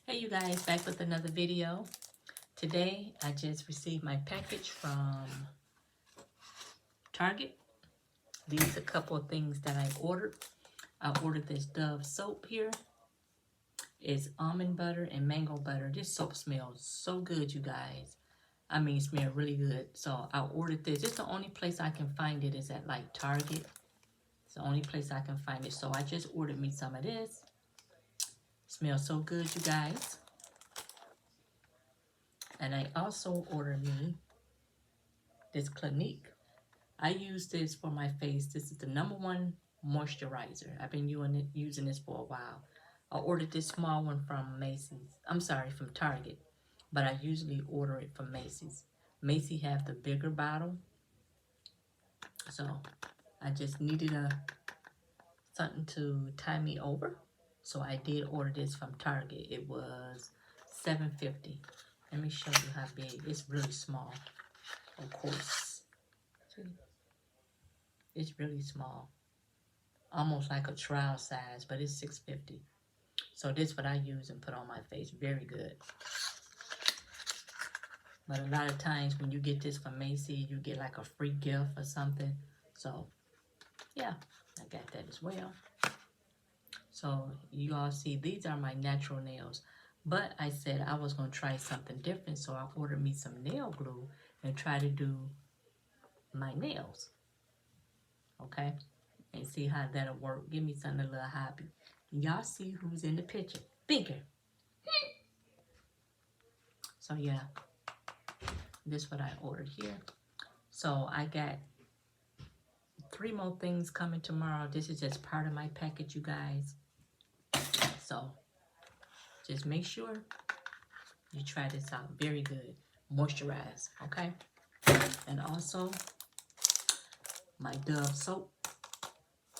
Hey you guys, back with another video. Today I just received my package from Target. These are a couple of things that I ordered. I ordered this Dove soap here. It's almond butter and mango butter. This soap smells so good, you guys. I mean, it smells really good. So I ordered this. It's the only place I can find it is at like Target. It's the only place I can find it. So I just ordered me some of this. Smells so good, you guys. And I also ordered me this Clinique. I use this for my face. This is the #1 moisturizer. I've been using this for a while. I ordered this small one from Macy's. I'm sorry, from Target. But I usually order it from Macy's. Macy's have the bigger bottle. So I just needed something to tie me over. So I did order this from Target. It was $7.50. Let me show you how big. It's really small, of course. It's really small. Almost like a trial size, but it's $6.50. So this is what I use and put on my face. Very good. But a lot of times when you get this from Macy's, you get like a free gift or something. So, yeah, I got that as well. So, you all see, these are my natural nails. But I said I was going to try something different, so I ordered me some nail glue and try to do my nails. Okay? And see how that'll work. Give me something a little hobby. Y'all see who's in the picture. Bigger. So, yeah. This is what I ordered here. So, I got 3 more things coming tomorrow. This is just part of my package, you guys. So, just make sure you try this out. Very good. Moisturize, okay? And also, my Dove soap.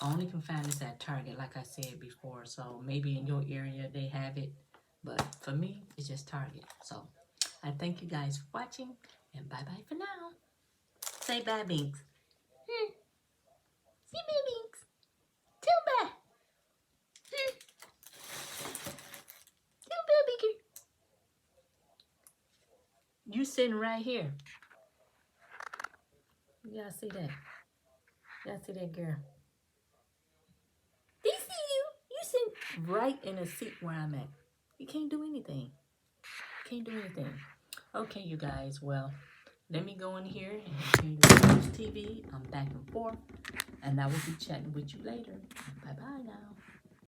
I only can find this at Target, like I said before. So, maybe in your area they have it. But for me, it's just Target. So, I thank you guys for watching. And bye-bye for now. Say bye, Binks. See bye, Binks. Tell bye. Tell bye, Binky. You sitting right here. Y'all see that? Y'all see that girl? They see you. You sitting right in the seat where I'm at. You can't do anything. Can't do anything. Okay, you guys. Well, let me go in here and continue to watch TV. I'm back and forth. And I will be chatting with you later. Bye-bye now.